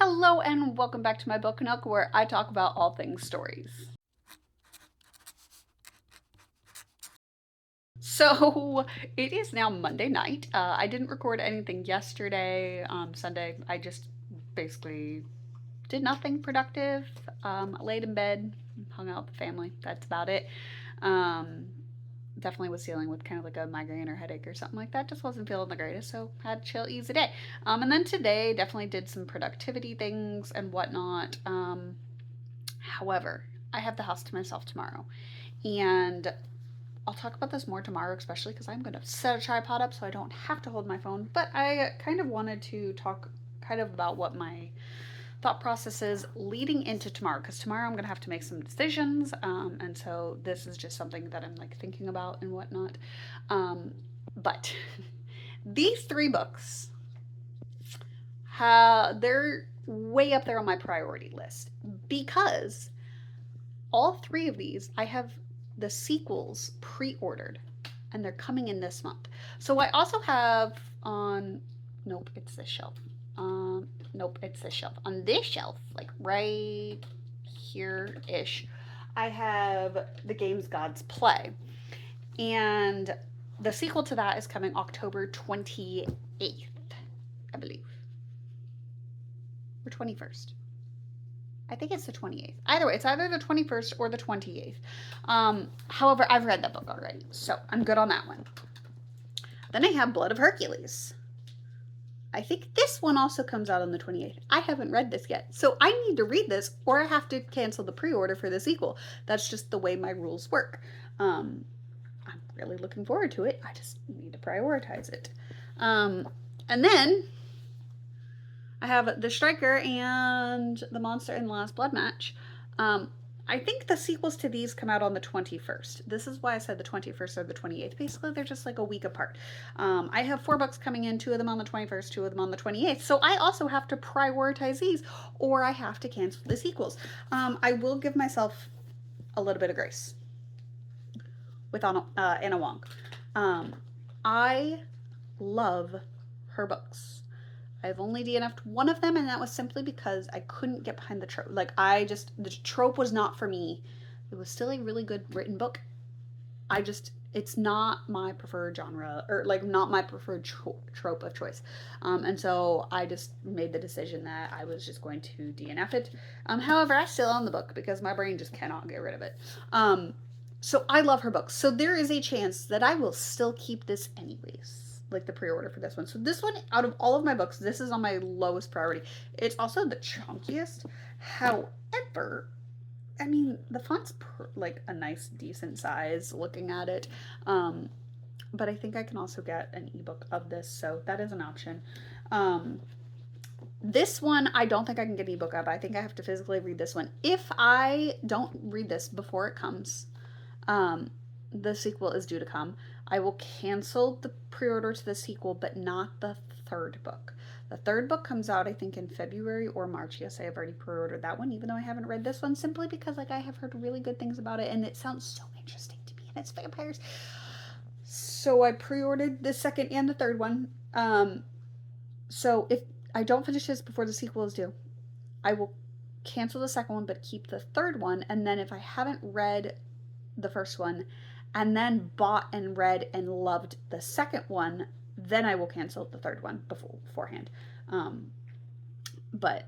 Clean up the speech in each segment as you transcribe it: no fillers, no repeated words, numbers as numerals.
Hello and welcome back to my book nook where I talk about all things stories. So it is now Monday night. I didn't record anything yesterday, Sunday. I just basically did nothing productive. Laid in bed, hung out with the family. That's about it. Um, Definitely was dealing with kind of like a migraine or headache or something like that. Just wasn't feeling the greatest, so had to chill, easy day. And then today definitely did some productivity things and whatnot. However, I have the house to myself tomorrow. And I'll talk about this more tomorrow, especially because I'm going to set a tripod up so I don't have to hold my phone. But I kind of wanted to talk kind of about what my thought process is leading into tomorrow, because tomorrow I'm going to have to make some decisions. And so this is just something that I'm like thinking about and whatnot. But these three books, they're way up there on my priority list because all three of these, I have the sequels pre ordered and they're coming in this month. So I also have on, nope, it's this shelf. Nope, it's this shelf. On this shelf, like right here ish, I have The Games Gods Play. And the sequel to that is coming October 28th, I believe. Or 21st. I think it's the 28th. Either way, it's either the 21st or the 28th. However, I've read that book already, so I'm good on that one. Then I have Blood of Hercules. I think this one also comes out on the 28th. I haven't read this yet, so I need to read this or I have to cancel the pre-order for the sequel. That's just the way my rules work. I'm really looking forward to it. I just need to prioritize it. And then I have The Striker and The Monster in the Last Blood Match. I think the sequels to these come out on the 21st. This is why I said the 21st or the 28th. Basically, they're just like a week apart. I have 4 books coming in, 2 of them on the 21st, 2 of them on the 28th. So I also have to prioritize these or I have to cancel the sequels. I will give myself a little bit of grace with Anna Wong. I love her books. I've only DNF'd one of them, and that was simply because I couldn't get behind the trope. Like, the trope was not for me. It was still a really good written book. It's not my preferred genre, or like not my preferred trope of choice. And so I just made the decision that I was just going to DNF it. However, I still own the book because my brain just cannot get rid of it. So I love her books. So there is a chance that I will still keep this anyways, like the pre-order for this one. So this one, out of all of my books, this is on my lowest priority. It's also the chunkiest. However, I mean, the font's like a nice, decent size looking at it. But I think I can also get an ebook of this, so that is an option. This one, I don't think I can get an ebook of. I think I have to physically read this one. If I don't read this before it comes, the sequel is due to come. I will cancel the pre-order to the sequel, but not the third book. The third book comes out, I think, in February or March. Yes, I have already pre-ordered that one, even though I haven't read this one, simply because like I have heard really good things about it, and it sounds so interesting to me, and it's vampires. So I pre-ordered the second and the third one. So if I don't finish this before the sequel is due, I will cancel the second one, but keep the third one. And then if I haven't read the first one and then bought and read and loved the second one, then I will cancel the third one beforehand. But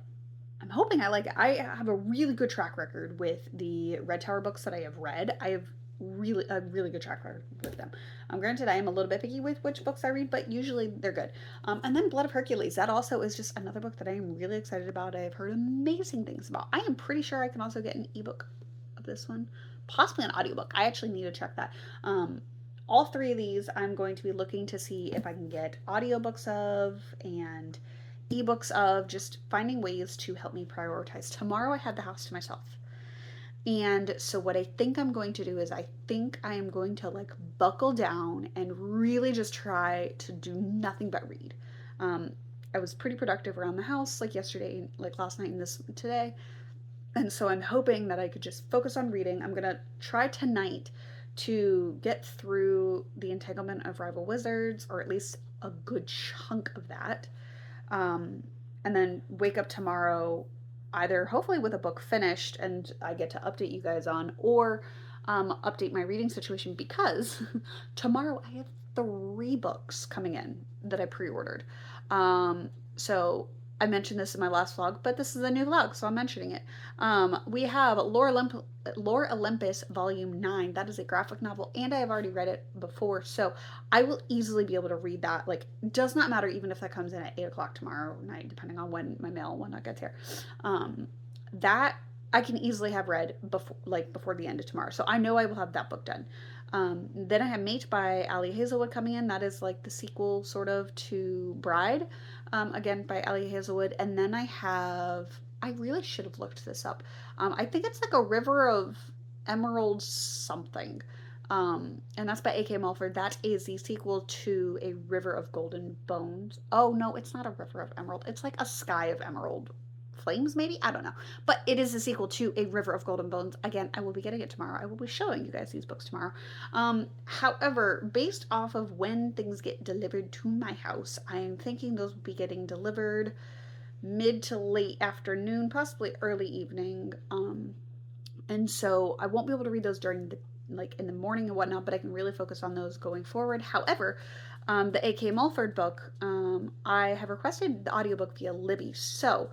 I'm hoping I like it. I have a really good track record with the Red Tower books that I have read. I have a really good track record with them. Granted, I am a little bit picky with which books I read, but usually they're good. And then Blood of Hercules. That also is just another book that I am really excited about. I have heard amazing things about. I am pretty sure I can also get an ebook of this one, possibly an audiobook. I actually need to check that. All 3 of these I'm going to be looking to see if I can get audiobooks of and ebooks of, just finding ways to help me prioritize. Tomorrow I had the house to myself. And so what I think I'm going to do is I think I am going to like buckle down and really just try to do nothing but read. I was pretty productive around the house like yesterday, like last night and this today. And so I'm hoping that I could just focus on reading. I'm going to try tonight to get through The Entanglement of Rival Wizards, or at least a good chunk of that. and then wake up tomorrow either hopefully with a book finished and I get to update you guys on, or update my reading situation because tomorrow I have 3 books coming in that I pre-ordered. So I mentioned this in my last vlog, but this is a new vlog, so I'm mentioning it. We have Lore Olympus Volume 9. That is a graphic novel, and I have already read it before, so I will easily be able to read that. Like, does not matter even if that comes in at 8 o'clock tomorrow night, depending on when my mail and whatnot gets here. That I can easily have read before the end of tomorrow. So I know I will have that book done. Then I have Mate by Ali Hazelwood coming in. That is like the sequel sort of to Bride, again by Ali Hazelwood. And then I really should have looked this up. I think it's like a River of Emerald something. And that's by A.K. Mulford. That is the sequel to A River of Golden Bones. Oh, no, it's not a River of Emerald. It's like a Sky of Emerald Flames, maybe? I don't know. But it is a sequel to A River of Golden Bones. Again, I will be getting it tomorrow. I will be showing you guys these books tomorrow. However, based off of when things get delivered to my house, I am thinking those will be getting delivered mid to late afternoon, possibly early evening. And so I won't be able to read those during the like in the morning and whatnot, but I can really focus on those going forward. However, the A.K. Mulford book, I have requested the audiobook via Libby, so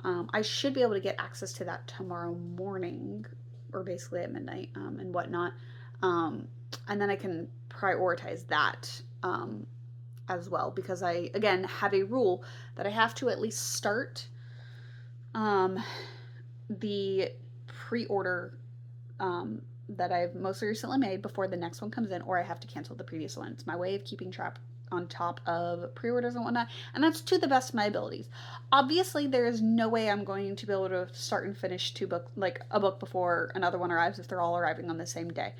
I should be able to get access to that tomorrow morning, or basically at midnight, and whatnot. And then I can prioritize that as well, because I, again, have a rule that I have to at least start um, the pre-order that I've most recently made before the next one comes in, or I have to cancel the previous one. It's my way of keeping track on top of pre-orders and whatnot, and that's to the best of my abilities. Obviously, there is no way I'm going to be able to start and finish like a book before another one arrives if they're all arriving on the same day.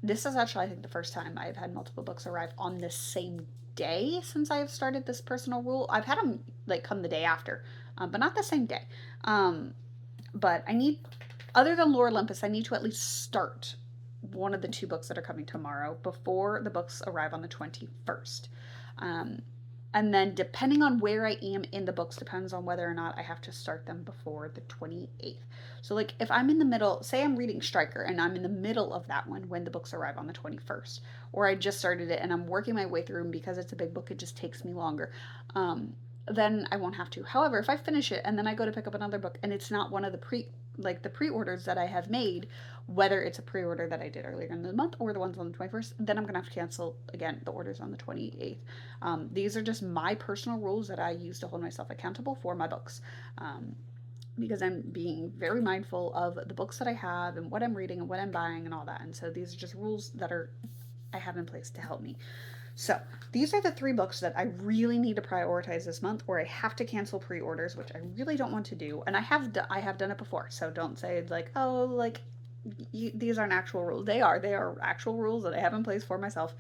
This is actually, I think, the first time I've had multiple books arrive on the same day since I've started this personal rule. I've had them like come the day after, but not the same day. But I need, other than Lore Olympus, I need to at least start one of the 2 books that are coming tomorrow before the books arrive on the 21st. And then depending on where I am in the books depends on whether or not I have to start them before the 28th. So like if I'm in the middle, say I'm reading Striker and I'm in the middle of that one when the books arrive on the 21st, or I just started it and I'm working my way through them because it's a big book, it just takes me longer. Then I won't have to. However, if I finish it and then I go to pick up another book and it's not one of the pre-orders that I have made, whether it's a pre-order that I did earlier in the month or the ones on the 21st, then I'm gonna have to cancel again the orders on the 28th. These are just my personal rules that I use to hold myself accountable for my books. Because I'm being very mindful of the books that I have and what I'm reading and what I'm buying and all that. And so these are just rules that I have in place to help me. So these are the 3 books that I really need to prioritize this month, or I have to cancel pre-orders, which I really don't want to do. And I have done it before, so don't say like, oh, like these aren't actual rules. They are actual rules that I have in place for myself.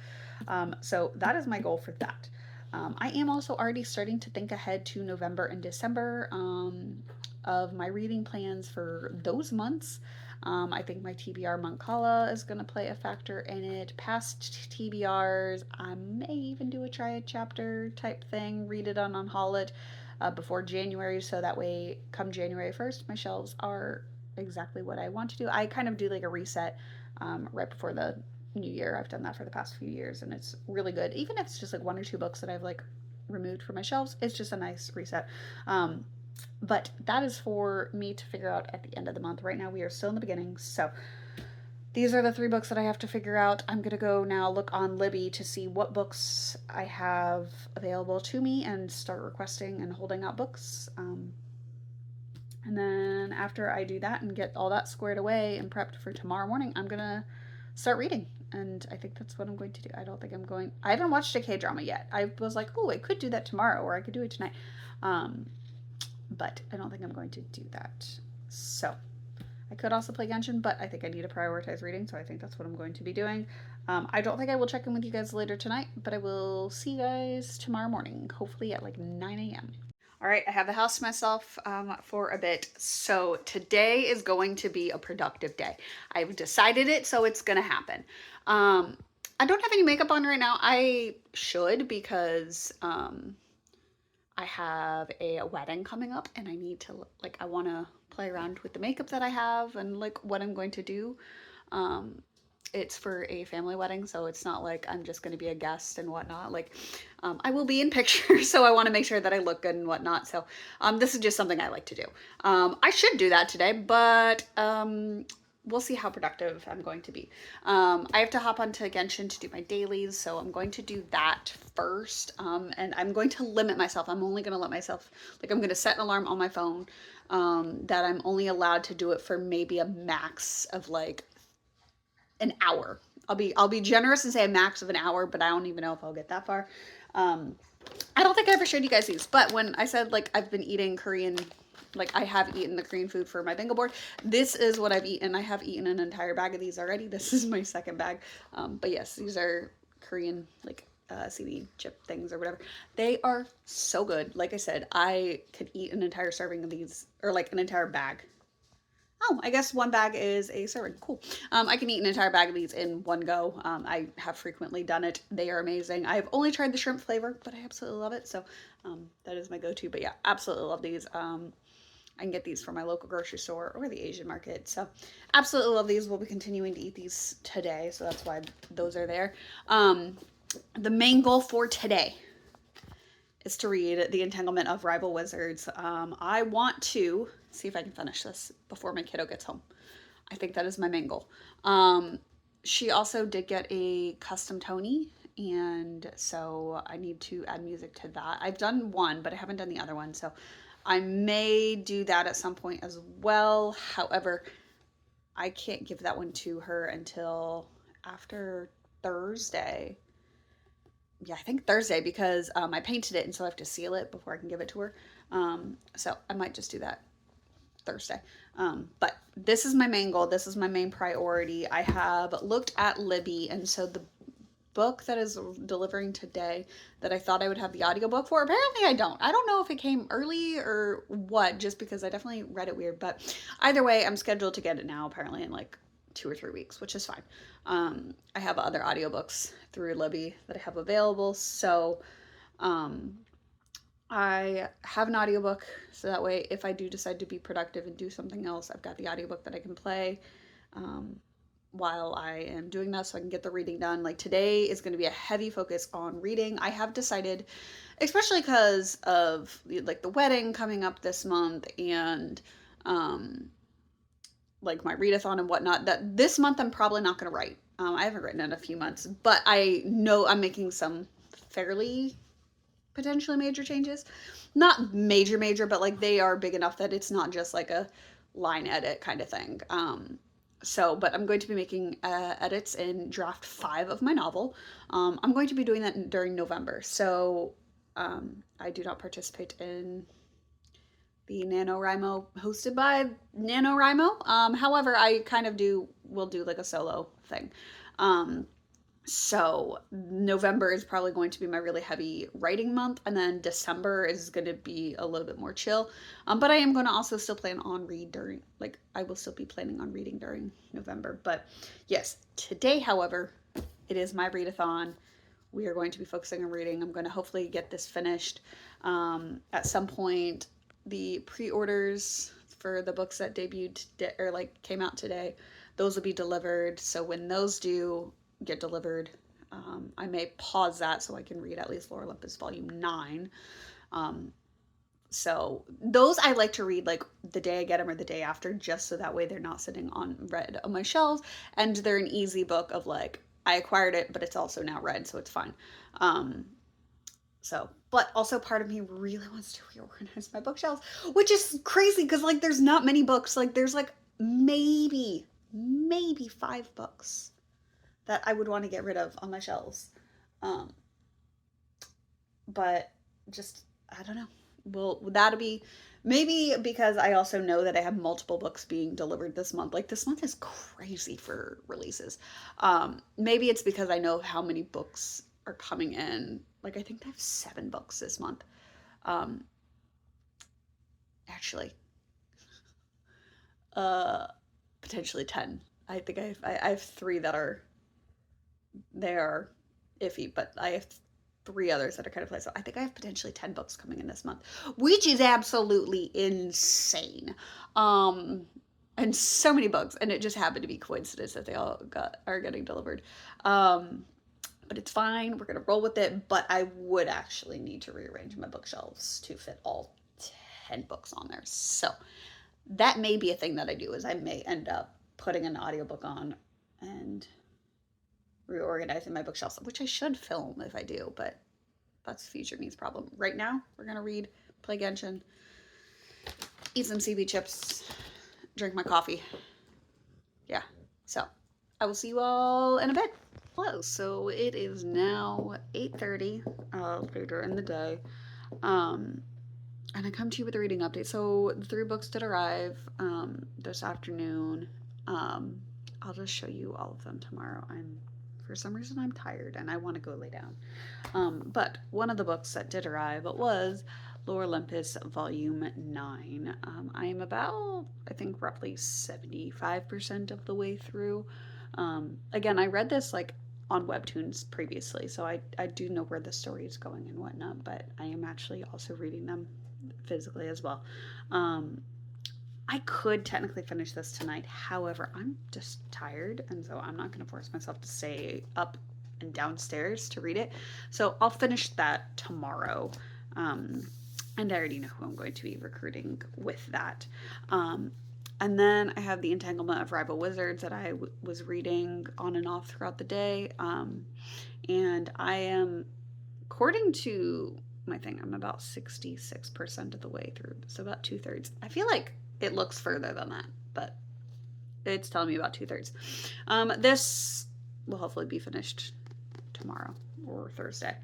So that is my goal for that. I am also already starting to think ahead to November and December of my reading plans for those months. I think my TBR Mancala is going to play a factor in it. Past TBRs, I may even do a triad chapter type thing, read it on Unhaul It before January, so that way come January 1st, my shelves are exactly what I want to do. I kind of do like a reset right before the new year. I've done that for the past few years and it's really good. Even if it's just like 1 or 2 books that I've like removed from my shelves, it's just a nice reset. But that is for me to figure out at the end of the month. Right now we are still in the beginning, so these are the 3 books that I have to figure out. I'm gonna go now look on Libby to see what books I have available to me and start requesting and holding out books. And then after I do that and get all that squared away and prepped for tomorrow morning, I'm gonna start reading. And I think that's what I'm going to do. I haven't watched a K-drama yet. I was like, oh, I could do that tomorrow or I could do it tonight. But I don't think I'm going to do that. So I could also play Genshin, but I think I need to prioritize reading, so I think that's what I'm going to be doing. I don't think I will check in with you guys later tonight, but I will see you guys tomorrow morning, hopefully at like 9 a.m. All right, I have the house to myself for a bit, so today is going to be a productive day. I've decided it, so it's going to happen. I don't have any makeup on right now. I should because I have a wedding coming up and I need to, like, I want to play around with the makeup that I have and like what I'm going to do. Um, it's for a family wedding, so it's not like I'm just going to be a guest and whatnot. Like, I will be in pictures, so I want to make sure that I look good and whatnot. So, this is just something I like to do. I should do that today, but we'll see how productive I'm going to be. I have to hop onto Genshin to do my dailies, so I'm going to do that first. And I'm going to limit myself. I'm only going to let myself, like, I'm going to set an alarm on my phone that I'm only allowed to do it for maybe a max of like an hour. I'll be generous and say a max of an hour, but I don't even know if I'll get that far. Um, I don't think I ever showed you guys these, but when I said like I've been eating Korean, like I have eaten the Korean food for my bingo board, this is what I've eaten. I have eaten an entire bag of these already. This is my second bag. But yes, these are Korean like seaweed chip things or whatever. They are so good. Like I said, I could eat an entire serving of these or like an entire bag. Oh, I guess one bag is a serving. Cool. I can eat an entire bag of these in one go. I have frequently done it. They are amazing. I've only tried the shrimp flavor, but I absolutely love it. So that is my go-to. But yeah, absolutely love these. I can get these from my local grocery store or the Asian market. So absolutely love these. We'll be continuing to eat these today. So that's why those are there. The main goal for today is to read The Entanglement of Rival Wizards. I want to see if I can finish this before my kiddo gets home. I think that is my main goal. She also did get a custom Tony, and so I need to add music to that. I've done one, but I haven't done the other one, so I may do that at some point as well. However, I can't give that one to her until after Thursday. Yeah, I think Thursday because I painted it and so I have to seal it before I can give it to her. So I might just do that Thursday. But this is my main goal. This is my main priority. I have looked at Libby, and so the book that is delivering today that I thought I would have the audiobook for, apparently I don't. I don't know if it came early or what, just because I definitely read it weird. But either way, I'm scheduled to get it now, apparently in like 2 or 3 weeks, which is fine. I have other audiobooks through Libby that I have available, so I have an audiobook, so that way if I do decide to be productive and do something else, I've got the audiobook that I can play while I am doing that, so I can get the reading done. Like today is going to be a heavy focus on reading. I have decided, especially because of like the wedding coming up this month and like my readathon and whatnot, that this month I'm probably not going to write. I haven't written in a few months, but I know I'm making some fairly potentially major changes. Not major, major, but like they are big enough that it's not just like a line edit kind of thing. But I'm going to be making edits in draft 5 of my novel. I'm going to be doing that during November. So I do not participate in the NaNoWriMo hosted by NaNoWriMo. However, I kind of will do like a solo thing. So November is probably going to be my really heavy writing month, and then December is going to be a little bit more chill. But I am going to also still plan on I will still be planning on reading during November. But yes, today, however, it is my readathon. We are going to be focusing on reading. I'm going to hopefully get this finished at some point. The pre-orders for the books that debuted or like came out today, those will be delivered. So when those do get delivered, I may pause that so I can read at least Lore Olympus Volume 9. So those I like to read like the day I get them or the day after, just so that way they're not sitting on read on my shelves, and they're an easy book of like I acquired it, but it's also now read, so it's fine. But also part of me really wants to reorganize my bookshelves, which is crazy because like there's not many books. Like there's like maybe 5 books that I would want to get rid of on my shelves. But just, I don't know. Well, that'll be maybe because I also know that I have multiple books being delivered this month. Like this month is crazy for releases. Maybe it's because I know how many books are coming in. Like I think I have 7 books this month. Actually, potentially 10. I think I have 3 that are they are iffy, but I have 3 others that are kind of placed. So I think I have potentially 10 books coming in this month, which is absolutely insane. And so many books, and it just happened to be coincidence that they all are getting delivered. But it's fine. We're gonna roll with it. But I would actually need to rearrange my bookshelves to fit all 10 books on there. So that may be a thing that I do, is I may end up putting an audiobook on and reorganizing my bookshelves, which I should film if I do, but that's future me's problem. Right now, we're gonna read, play Genshin, eat some CB chips, drink my coffee. Yeah, so I will see you all in a bit. Hello, so it is now 8:30 later in the day. And I come to you with a reading update. So the 3 books did arrive this afternoon. I'll just show you all of them tomorrow. For some reason, I'm tired and I want to go lay down. But one of the books that did arrive was Lore Olympus Volume 9. I am about, I think, roughly 75% of the way through. Again, I read this like on Webtoons previously, so I do know where the story is going and whatnot, but I am actually also reading them physically as well. I could technically finish this tonight. However, I'm just tired, and so I'm not going to force myself to stay up and downstairs to read it. So I'll finish that tomorrow. And I already know who I'm going to be recruiting with that. And then I have The Entanglement of Rival Wizards that I was reading on and off throughout the day. And I am, according to my thing, I'm about 66% of the way through. So about 2/3. I feel like it looks further than that, but it's telling me about 2/3. This will hopefully be finished tomorrow or Thursday.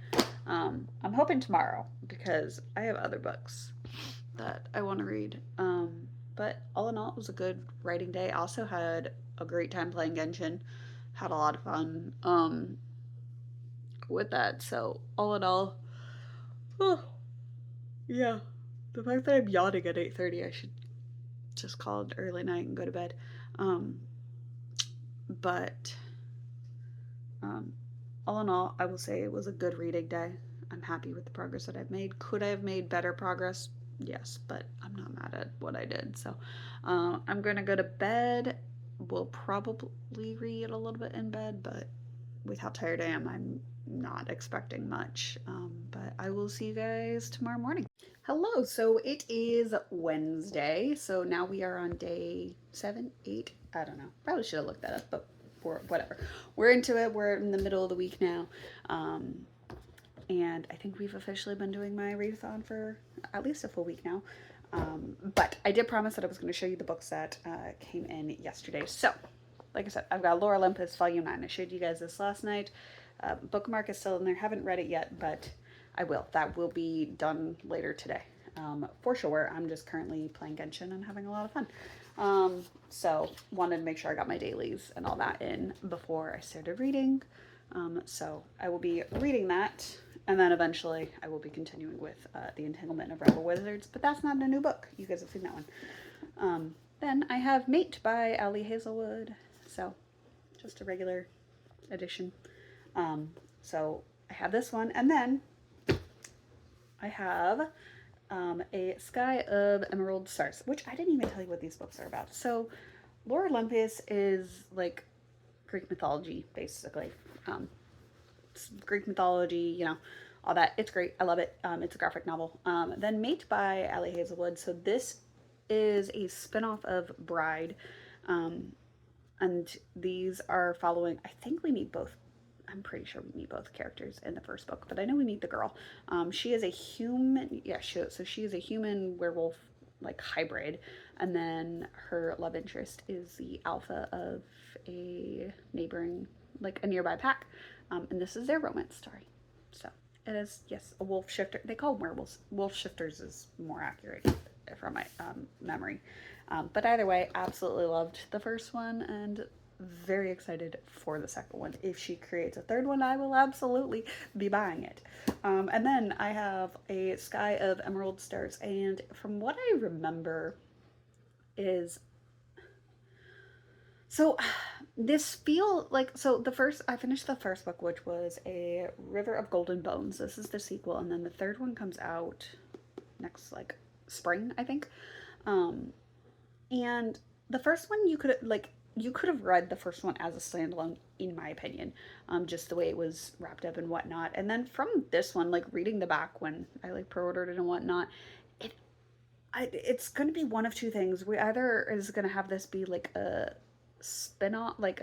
I'm hoping tomorrow because I have other books that I want to read. But all in all, it was a good writing day. I also had a great time playing Genshin. Had a lot of fun with that. So all in all, oh, yeah. The fact that I'm yawning at 8:30, I should just call it early night and go to bed. But all in all, I will say it was a good reading day. I'm happy with the progress that I've made. Could I have made better progress? Yes, but I'm not mad at what I did. So I'm going to go to bed. We'll probably read a little bit in bed, but with how tired I am, I'm not expecting much. But I will see you guys tomorrow morning. Hello, so it is Wednesday. So now we are on day 7, 8. I don't know. Probably should have looked that up, but whatever. We're into it. We're in the middle of the week now. And I think we've officially been doing my readathon for at least a full week now. But I did promise that I was going to show you the books that came in yesterday. So, like I said, I've got Lore Olympus Volume 9. I showed you guys this last night. Bookmark is still in there. Haven't read it yet, but I will. That will be done later today. For sure. I'm just currently playing Genshin and having a lot of fun. So, wanted to make sure I got my dailies and all that in before I started reading. So, I will be reading that. And then eventually I will be continuing with The Entanglement of Rival Wizards, but that's not a new book. You guys have seen that one. Then I have Mate by Ali Hazelwood. So just a regular edition. So I have this one. And then I have A Sky of Emerald Stars, which I didn't even tell you what these books are about. So Lore Olympus is like Greek mythology, basically. Greek mythology, you know, all that. It's great. I love it. It's a graphic novel. Then Mate by Ali Hazelwood. So this is a spinoff of Bride. And these are following, I think we meet both. I'm pretty sure we meet both characters in the first book, but I know we meet the girl. She is a human. Yeah, so she is a human werewolf like hybrid. And then her love interest is the alpha of a neighboring, like a nearby pack. And this is their romance story. So it is, yes, a wolf shifter. They call them werewolves. Wolf shifters is more accurate from my memory. But either way, absolutely loved the first one and very excited for the second one. If she creates a third one, I will absolutely be buying it. And then I have A Sky of Emerald Stars. And from what I remember is So this feel like, so the first, I finished the first book, which was A River of Golden Bones. This is the sequel, and then the third one comes out next like spring, I think. Um, and the first one you could have read the first one as a standalone, in my opinion, just the way it was wrapped up and whatnot. And then from this one, like reading the back when I like pre-ordered it and whatnot, it it's going to be one of two things. We either is going to have this be like a spin-off, like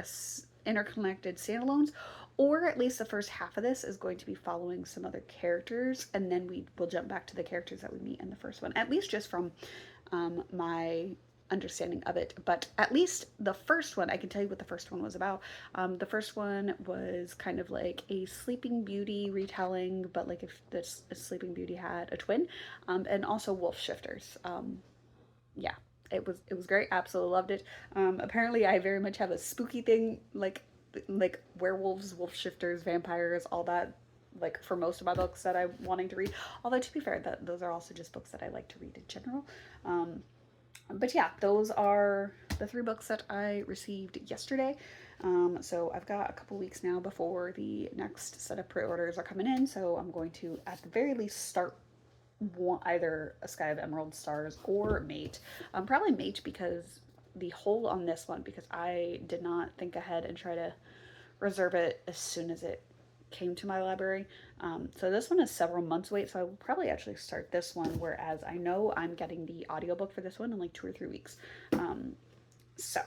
interconnected standalones, or at least the first half of this is going to be following some other characters, and then we will jump back to the characters that we meet in the first one. At least just from my understanding of it. But at least the first one, I can tell you what the first one was about. The first one was kind of like a Sleeping Beauty retelling, but like if this Sleeping Beauty had a twin, and also wolf shifters. Yeah, it was great. Absolutely loved it. Apparently, I very much have a spooky thing, like werewolves, wolf shifters, vampires, all that. Like for most of my books that I'm wanting to read. Although to be fair, that those are also just books that I like to read in general. But yeah, those are the three books that I received yesterday. So I've got a couple weeks now before the next set of pre-orders are coming in. So I'm going to, at the very least, start either A Sky of Emerald Stars or Mate. Probably Mate because the hold on this one, because I did not think ahead and try to reserve it as soon as it came to my library. So this one is several months wait, so I will probably actually start this one, whereas I know I'm getting the audiobook for this one in like 2 or 3 weeks. So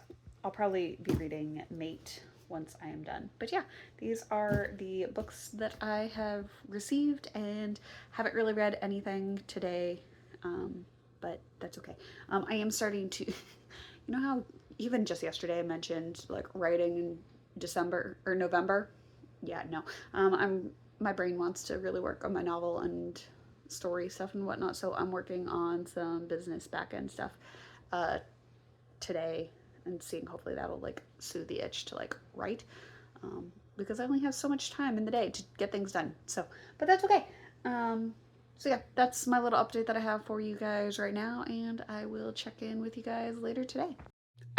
I'll probably be reading Mate once I am done. But yeah, these are the books that I have received, and haven't really read anything today, but that's okay. I am starting to, you know how even just yesterday I mentioned like writing in December or November? Yeah, no. My brain wants to really work on my novel and story stuff and whatnot, so I'm working on some business back end stuff uh, today, and seeing hopefully that'll like soothe the itch to like write, because I only have so much time in the day to get things done. So, but that's okay. So yeah, that's my little update that I have for you guys right now, and I will check in with you guys later today.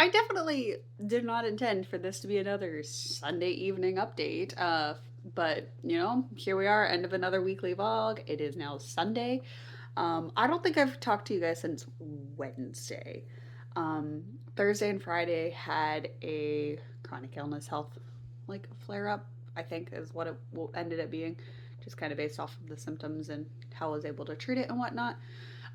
I definitely did not intend for this to be another Sunday evening update. But you know, here we are, end of another weekly vlog. It is now Sunday. I don't think I've talked to you guys since Wednesday. Um, Thursday and Friday had a chronic illness health like flare up, I think is what it ended up being, just kind of based off of the symptoms and how I was able to treat it and whatnot.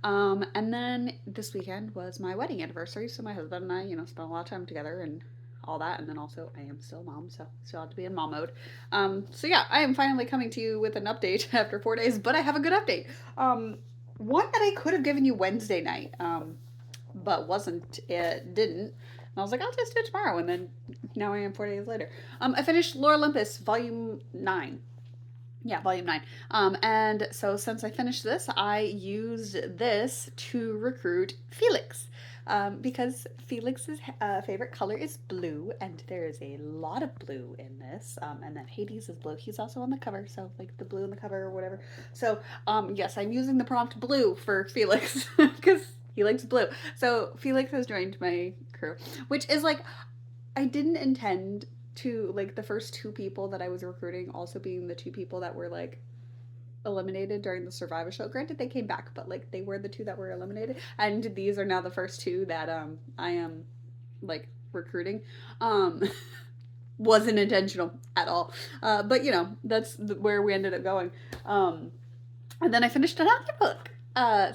And then this weekend was my wedding anniversary, so my husband and I, you know, spent a lot of time together and all that. And then also, I am still a mom, so still have to be in mom mode. So yeah, I am finally coming to you with an update after 4 days, but I have a good update. One that I could have given you Wednesday night, but wasn't, it didn't. And I was like, I'll just do it tomorrow. And then now I am 4 days later. I finished Lore Olympus, Volume 9. Yeah, volume 9. And so since I finished this, I used this to recruit Felix. Because Felix's favorite color is blue, and there is a lot of blue in this. And then Hades is blue. He's also on the cover, so like the blue in the cover or whatever. So yes, I'm using the prompt blue for Felix because he likes blue. So Felix has joined my crew, which is like, I didn't intend to like the first two people that I was recruiting also being the two people that were like eliminated during the Survivor show. Granted, they came back, but like they were the two that were eliminated, and these are now the first two that I am like recruiting. Um, wasn't intentional at all, but you know that's where we ended up going. And then I finished another book.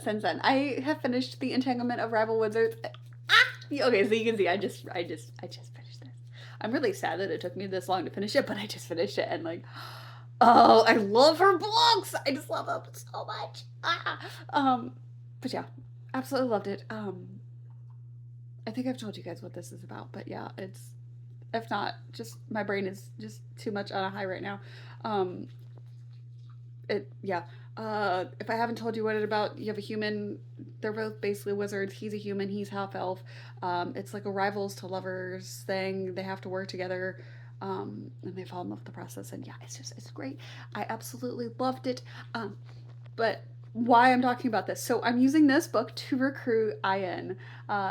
Since then, I have finished The Entanglement of Rival Wizards. Okay, so you can see I just finished this. I'm really sad that it took me this long to finish it, but I just finished it, and like, oh, I love her books. I just love them so much. But yeah, absolutely loved it. I think I've told you guys what this is about, but yeah, it's, if not, just my brain is just too much on a high right now. Um, yeah. If I haven't told you what it's about, you have a human. They're both basically wizards. He's a human. He's half elf. It's like a rivals to lovers thing. They have to work together, and they fall in love with the process. And yeah, it's great. I absolutely loved it. But why I'm talking about this? So I'm using this book to recruit Ian,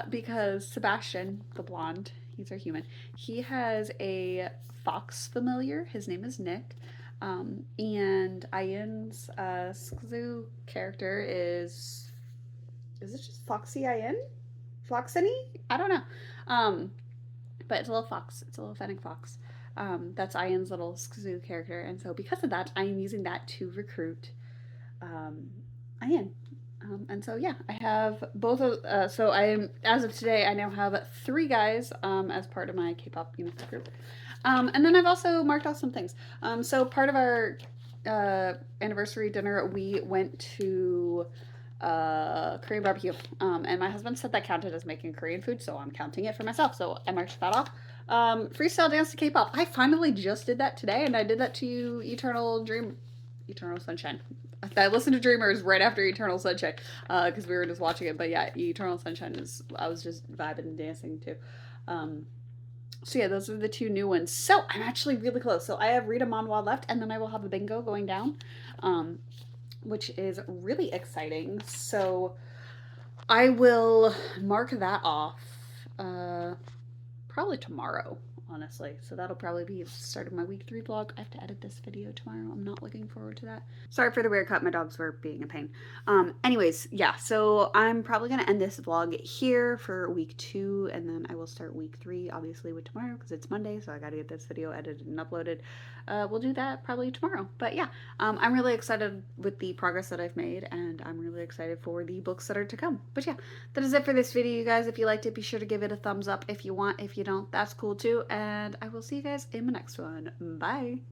because Sebastian, the blonde, He's our human. He has a fox familiar. His name is Nick. And Ian's Skzoo character is it just Foxy Ian? Floxany? I don't know. But it's a little fox. It's a little fennec fox. That's Ian's little Skzoo character. And so because of that, I am using that to recruit Ian. And so yeah, I have both of, so I am, as of today, I now have 3 guys as part of my K-pop unicorn group. And then I've also marked off some things. So part of our anniversary dinner, we went to Korean barbecue. And my husband said that counted as making Korean food, so I'm counting it for myself. So I marked that off. Freestyle dance to K-pop. I finally just did that today, and I did that to Eternal Sunshine. I listened to Dreamers right after Eternal Sunshine because we were just watching it. But yeah, Eternal Sunshine I was just vibing and dancing too. So yeah, those are the 2 new ones. So I'm actually really close. So I have Rita Monwad left, and then I will have a bingo going down, which is really exciting. So I will mark that off probably tomorrow, honestly. So that'll probably be the start of my week 3 vlog. I have to edit this video tomorrow. I'm not looking forward to that. Sorry for the weird cut. My dogs were being a pain. Anyways, yeah, so I'm probably going to end this vlog here for week 2, and then I will start week 3, obviously, with tomorrow, because it's Monday, so I got to get this video edited and uploaded. We'll do that probably tomorrow. But yeah, I'm really excited with the progress that I've made, and I'm really excited for the books that are to come. But yeah, that is it for this video, you guys. If you liked it, be sure to give it a thumbs up if you want. If you don't, that's cool too. And I will see you guys in my next one. Bye.